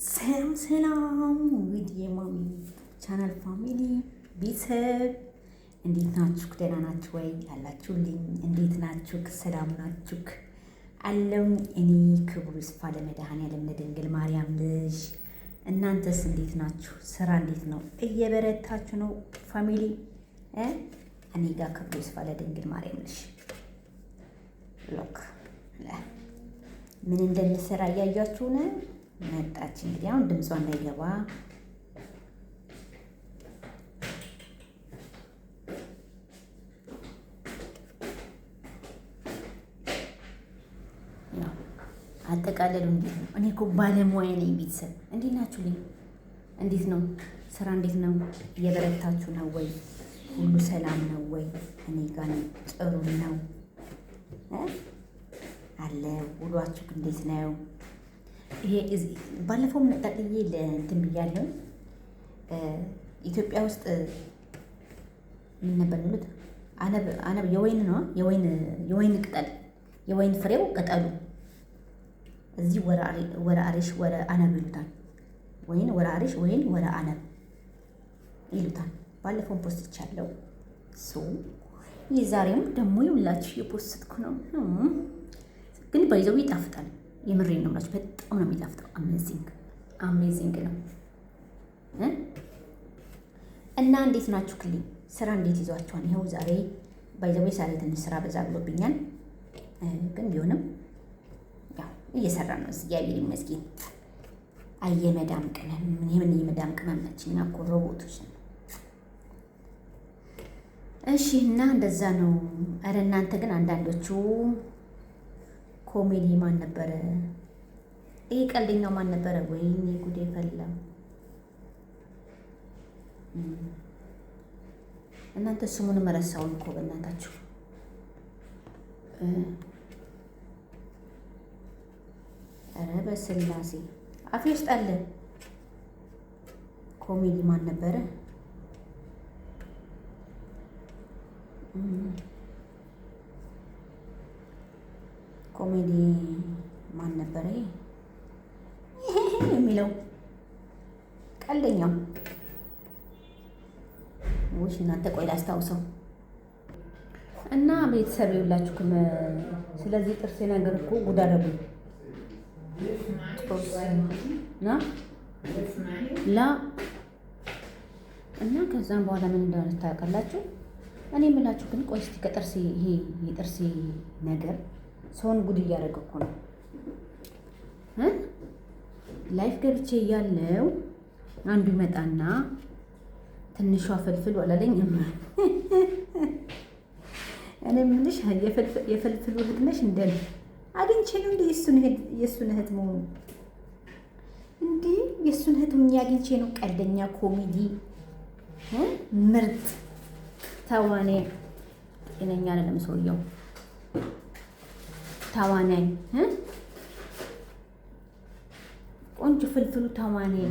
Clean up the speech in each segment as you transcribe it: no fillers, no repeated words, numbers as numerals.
ሰላም ሰላም ውድ የማሚ ቻናል ፋሚሊ ቤተሰብ እንዴት ናችሁ? ደህና ናችሁ ወይ? ያላችሁልኝ እንዴት ናችሁ? ሰላም ናችሁ? አለው እኔ ክብሩ ይስፋ ለመድኃኔዓለም ለድንግል ማርያም ልጅ። እናንተስ እንዴት ናችሁ? ስራ እንዴት ነው? እየበረታችሁ ነው ፋሚሊ? እኔ ጋር ክብሩ ይስፋ ለድንግል ማርያም ልጅ። ሎክ ምን እንደምሰራ እያያችሁ ነው። መጣች እንግዲህ አሁን ድምጿ እንዳይገባ አጠቃለሉ። እንዴት ነው? እኔ እኮ ባለሙያ ነኝ። ቤተሰብ እንዴት ናችሁልኝ? እንዴት ነው ስራ? እንዴት ነው? እየበረታችሁ ነው ወይ? ሁሉ ሰላም ነው ወይ? እኔ ጋር ጥሩ ነው አለ። ውሏችሁ እንዴት ነው? ይሄ ባለፈውም ጠቅልዬ ለእንትን ብያለሁ። ኢትዮጵያ ውስጥ ምን ነበር የሚሉት? አነብ የወይን ነው፣ የወይን ቅጠል፣ የወይን ፍሬው ቅጠሉ እዚህ ወረ አሪሽ ወረ አነብ ይሉታል። ወይን ወረ አሪሽ፣ ወይን ወረ አነብ ይሉታል። ባለፈውን ፖስት ይቻለው የዛሬም ደግሞ ይውላችሁ የፖስትኩ ነው። ግን ባይዘው ይጣፍጣል። የምሬን ነው ብላችሁ በጣም ነው የሚጣፍጠው። አሜዚንግ ነው። እና እንዴት ናችሁ ክልኝ? ስራ እንዴት ይዟችኋል? ይኸው ዛሬ ባይዘው ዛሬ ትንሽ ስራ በዛ ብሎብኛል። ግን ቢሆንም ያው እየሰራ ነው። እግዚአብሔር ይመስገን። አየመዳም ቅመም ምን የመዳም ቅመም ነችና እኮ ሮቦቶች ነው። እሺ እና እንደዛ ነው። አረ እናንተ ግን አንዳንዶቹ ኮሜዲ ማን ነበረ? ይሄ ቀልደኛው ማን ነበረ? ወይኔ ጉዴ ፈላ። እናንተ ስሙን መረሳውን እኮ በእናታችሁ። ኧረ በስላሴ አፌ ውስጥ አለ። ኮሜዲ ማን ነበረ? ኮሜዲ ማን ነበረ የሚለው ቀልደኛው? ውሽ እናንተ ቆይ ላስታውሰው። እና ቤተሰብ ይውላችሁም ስለዚህ ጥርሴ ነገር እኮ ጉድ አደረጉኝ ላ እና ከዛም በኋላ ምን እንደሆነ ታውቃላችሁ? እኔ የምላችሁ ግን ቆይ እስኪ ከጥርሴ ይሄ የጥርሴ ነገር ሰውን ጉድ እያደረገ እኮ ነው። ላይፍ ገብቼ እያለው አንዱ ይመጣና ትንሿ ፍልፍል ወላለኝ። እኔ የምልሽ የፍልፍሉ እህት ነሽ እንደ አግኝቼ ነው እንደ የእሱን እህት መሆኑ እንዲህ የእሱን እህት ሆኜ አግኝቼ ነው። ቀልደኛ ኮሜዲ ምርጥ ተዋናይ ጤነኛ አይደለም ሰውየው። ተዋናይ ቆንጆ ፍልፍሉ ተዋናይ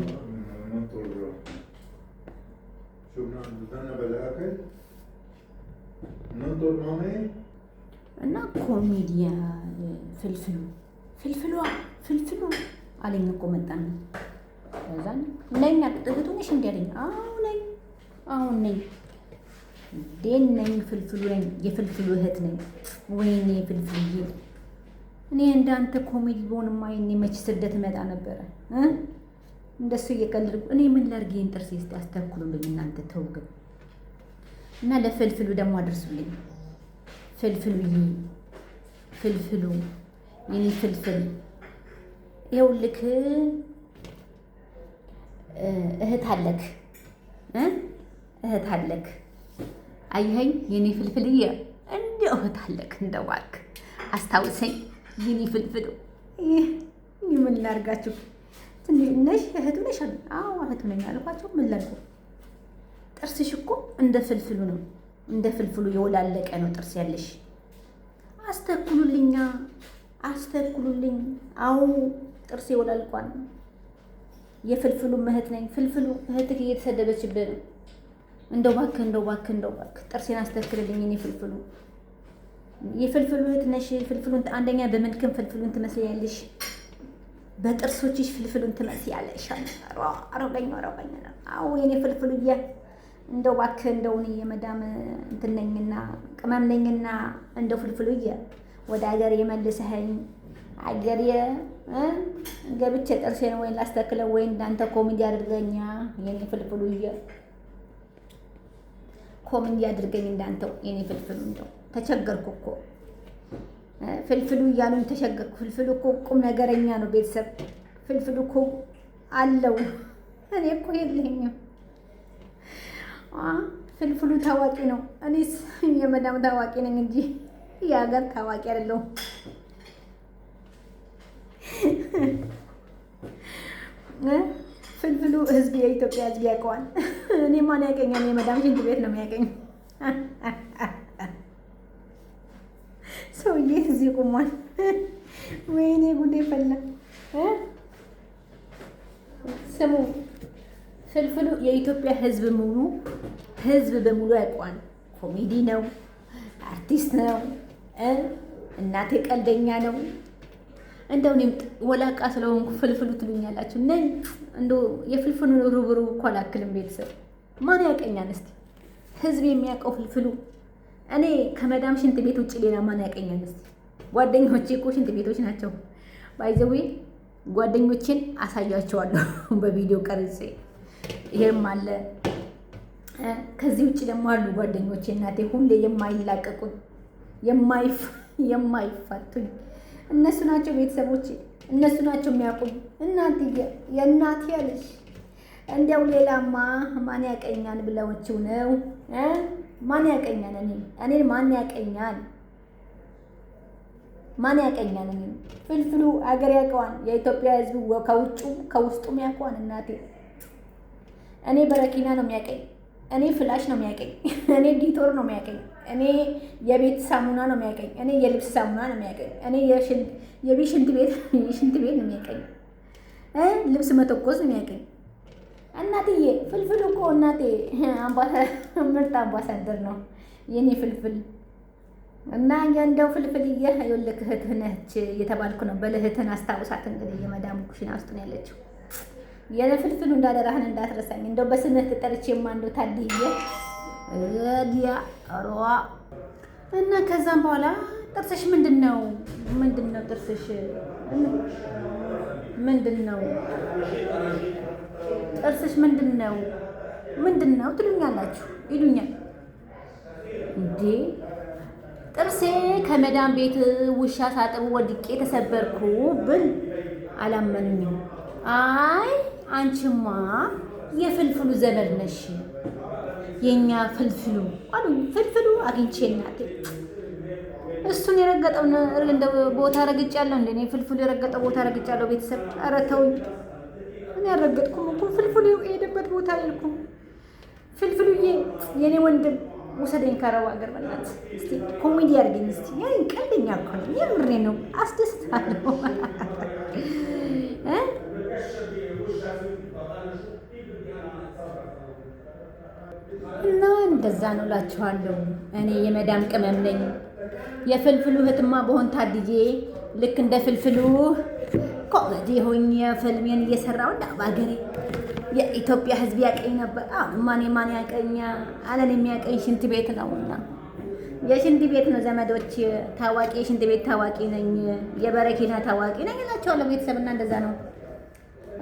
እና ኮሜዲያ ፍልፍሉ አለኝ እኮ መጣና ከዛን ነኝ አጥጥቱ ነሽ እንዴ አለኝ። አሁን ነኝ ዴን ነኝ ፍልፍሉ ነኝ፣ የፍልፍሉ እህት ነኝ። ወይኔ ፍልፍልዬ፣ እኔ እንዳንተ ኮሜዲ በሆንማ እኔ መች ስደት እመጣ ነበረ። እንደሱ እየቀለድኩ እኔ ምን ላድርግ? ይሄን ጥርሴ እስቲ አስተካክሉልኝ እናንተ ተው ግን። እና ለፍልፍሉ ደግሞ አድርሱልኝ። ፍልፍሉ የኔ ፍልፍል ይኸውልህ እህት አለክ አየኸኝ የኔ ፍልፍልዬ፣ እንደው እህት አለክ፣ እንደው እባክህ አስታውሰኝ የኔ ፍልፍሉ። ምን ላድርጋችሁ? ትንሽ ነሽ እህቱ ነሽ? አዎ እህቱ ነኝ አልኳቸው። ምን ላድርገው? ጥርስሽ እኮ እንደ ፍልፍሉ ነው፣ እንደ ፍልፍሉ የወላለቀ ነው ጥርስ ያለሽ። አስተኩሉልኝ። አዎ ጥርስ የወላልቋል። የፍልፍሉ እህት ነኝ። ፍልፍሉ እህትህ እየተሰደበችብህ ነው። እንደው እባክህ ጥርሴን አስተክልልኝ። እኔ የፍልፍሉ እህት ነሽ። ፍልፍሉን አንደኛ በመልክም ፍልፍሉን ትመስያለሽ። በጥርሶችሽ ፍልፍሉን ትመስያለሽ። አረጋኝ አዎ የኔ ፍልፍሉዬ፣ እንደው እባክህ እንደው እኔ የመዳም እንትን ነኝና ቅመም ነኝና እንደው ፍልፍሉዬ ወደ ሀገር የመልሰኸኝ አገሬ ገብቼ ጥርሴን ወይ ላስተክለው ወይ እንዳንተ ኮሜዲ አድርገኛ የኔ ፍልፍሉዬ፣ ኮሜዲ አድርገኝ እንዳንተው የኔ ፍልፍሉ። እንደው ተቸገርኩ እኮ ፍልፍሉ እያሉኝ ተቸገርኩ። ፍልፍሉ እኮ ቁም ነገረኛ ነው ቤተሰብ። ፍልፍሉ እኮ አለው፣ እኔ እኮ የለኝም። ፍልፍሉ ታዋቂ ነው፣ እኔስ የመዳም ታዋቂ ነኝ እንጂ የሀገር ታዋቂ አይደለሁም። ፍልፍሉ ህዝብ፣ የኢትዮጵያ ህዝብ ያውቀዋል። እኔ ማን ያውቀኛል? የመዳም ሽንት ቤት ነው የሚያውቀኝ። ሰውዬ እዚህ ቁሟል። ወይኔ ጉዴ ፈላ። ስሙ፣ ፍልፍሉ የኢትዮጵያ ህዝብ በሙሉ ያውቀዋል። ኮሜዲ ነው፣ አርቲስት ነው፣ እናቴ ቀልደኛ ነው። እንደው እኔም ወላቃ ስለሆንኩ ፍልፍሉ ትሉኛላችሁ። ነኝ እንደው የፍልፍሉ ሩብሩብ እኮ አላክልም። ቤተሰብ ማን ያውቀኛል? እስቲ ህዝብ የሚያውቀው ፍልፍሉ። እኔ ከመዳም ሽንት ቤት ውጭ ሌላ ማን ያውቀኛል? እስቲ ጓደኞቼ እኮ ሽንት ቤቶች ናቸው። ባይዘዌ ጓደኞቼን አሳያቸዋለሁ በቪዲዮ ቀርጬ። ይሄም አለ። ከዚህ ውጭ ደግሞ አሉ ጓደኞቼ እናቴ ሁሌ የማይላቀቁኝ የማይፋቱኝ እነሱ ናቸው ቤተሰቦቼ። እነሱ ናቸው የሚያውቁኝ። እናትዬ የእናቴ ያለሽ እንዲያው ሌላማ ማን ያቀኛል ብለውችው ነው። ማን ያቀኛል? እኔን ማን ያቀኛል? ማን ያቀኛል? ፍልፍሉ አገር ያውቀዋል። የኢትዮጵያ ህዝብ ከውጩም ከውስጡም ያውቀዋል። እናቴ እኔ በረኪና ነው የሚያቀኝ። እኔ ፍላሽ ነው የሚያቀኝ። እኔ ዲቶር ነው የሚያቀኝ። እኔ የቤት ሳሙና ነው የሚያቀኝ። እኔ የልብስ ሳሙና ነው የሚያቀኝ። እኔ የቤት ሽንት ቤት ነው የሚያቀኝ። ልብስ መተኮስ ነው የሚያቀኝ። እናትዬ ፍልፍሉ እኮ እናቴ ምርጥ አምባሳደር ነው የኔ ፍልፍል። እና እንደው ፍልፍልዬ ይኸውልህ እህትህ ነች እየተባልኩ ነው። በልህትን አስታውሳት እንግዲህ የመዳሙ ኩሽና ውስጥ ነው ያለችው። የፍልፍሉ እንዳደራህን እንዳትረሳኝ። እንደው በስምህ ተጠርቼማ እንደው ታድዬ ዲያ አሮዋ። እና ከዛም በኋላ ጥርስሽ ምንድነው? ጥርስሽ ምንድነው? ጥርስሽ ምንድነው ትሉኛላችሁ፣ ይሉኛል እንዴ። ጥርሴ ከመዳም ቤት ውሻ ሳጥብ ወድቄ ተሰበርኩ ብል አላመኑኝም። አይ አንቺማ የፍልፍሉ ዘመድ ነሽ፣ የኛ ፍልፍሉ አሉኝ። ፍልፍሉ አግኝቼ እናቴ እሱን የረገጠው እንደ ቦታ ረግጫለሁ። እንደ እኔ ፍልፍሉ የረገጠው ቦታ ረግጫለሁ። ቤተሰብ ኧረ ተውኝ። እኔ አልረገጥኩም እኮ ፍልፍሉ የሄደበት ቦታ አልልኩም። ፍልፍሉዬ የኔ ወንድም ውሰደኝ ከአረብ ሀገር በእናትህ። እስቲ ኮሜዲ አድርገኝ እስቲ። ያኔ ቀልደኛ እኮ ነው፣ የምሬ ነው። አስደስታለሁ እና እንደዛ ነው እላችኋለሁ። እኔ የመዳም ቅመም ነኝ። የፍልፍሉ እህትማ በሆን ታድዬ ልክ እንደ ፍልፍሉ ኮሜዲ ሆኜ ፊልሜን እየሰራሁ እና በሀገሬ የኢትዮጵያ ሕዝብ ያቀኝ ነበር። ማን ያቀኛ አለን? የሚያቀኝ ሽንት ቤት ነውና የሽንት ቤት ነው ዘመዶች። ታዋቂ የሽንት ቤት ታዋቂ ነኝ፣ የበረኪና ታዋቂ ነኝ እላቸዋለሁ ቤተሰብና እንደዛ ነው።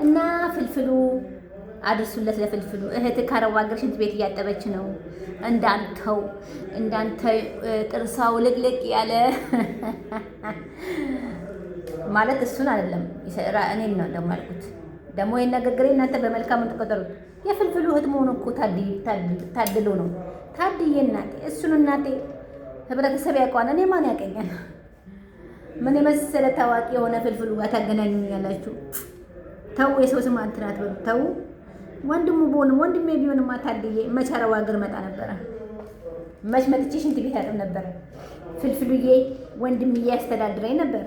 እና ፍልፍሉ አድርሱለት ለፍልፍሉ። እህት ከአረብ ሀገር ሽንት ቤት እያጠበች ነው። እንዳንተ ጥርሳው ልቅልቅ ያለ ማለት እሱን አይደለም እኔን ነው ደግሞ ያልኩት። ደግሞ የነገገሬ እናንተ በመልካም ተቆጠሩት። የፍልፍሉ እህት መሆኑ እኮ ታድሎ ነው። ታድዬ እናቴ፣ እሱን እናቴ ህብረተሰብ ያውቀዋል። እኔ ማን ያቀኛል? ምን የመሰለ ታዋቂ የሆነ ፍልፍሉ ጋር ታገናኙኛላችሁ? ተው፣ የሰው ስም አትናት በሉ። ተው። ወንድሜ ቢሆንማ ታድዬ መች አረብ ሀገር መጣ ነበረ። መች መጥቼ ሽንት ቤት ያጥብ ነበረ። ፍልፍሉዬ ወንድምዬ ያስተዳድረኝ ነበር፣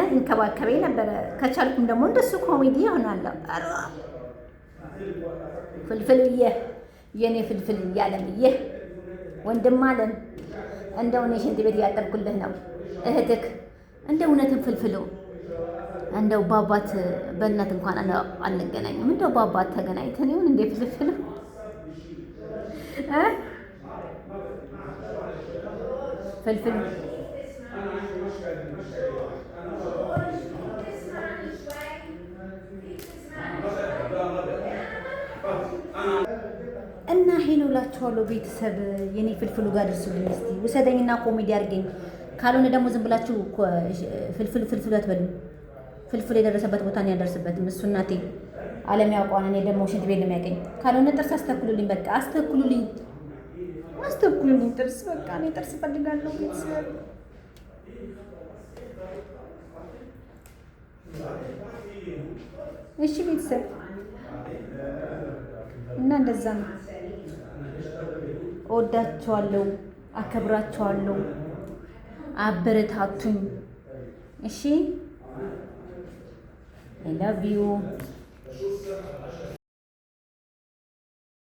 እንከባከበኝ ነበረ። ከቻልኩም ደግሞ እንደሱ ኮሜዲ ይሆናለሁ። ፍልፍልዬ የኔ ፍልፍል እያለምዬ ወንድም አለም እንደው እኔ ሽንት ቤት እያጠብኩልህ ነው። እህትክ እንደ እውነትም ፍልፍሉ እንደው በአባት በእናት እንኳን አንገናኝም። እንደው በአባት ተገናኝተን ይሁን እንደ ፍልፍል ፍልፍል እና ሄሎ እላችኋለሁ ቤተሰብ። የኔ ፍልፍሉ ጋር ደርሱልኝ እስቲ ውሰደኝና ኮሜዲ አድርገኝ። ካልሆነ ደግሞ ዝም ብላችሁ ፍልፍል አትበሉ። ፍልፍል የደረሰበት ቦታ ነው ያደርስበትም እሱ እናቴ ዓለም ያውቀዋል። እኔ ደግሞ ሽንት ቤት ነው የሚያውቀኝ። ካልሆነ ጥርስ አስተኩሉልኝ፣ በቃ አስተኩሉልኝ ጥርስ። በቃ እኔ ጥርስ እፈልጋለሁ ቤተሰብ። እሺ ቤተሰብ እና እንደዛ ነው። እወዳቸዋለሁ፣ አከብራቸዋለሁ። አበረታቱኝ እሺ። I love you.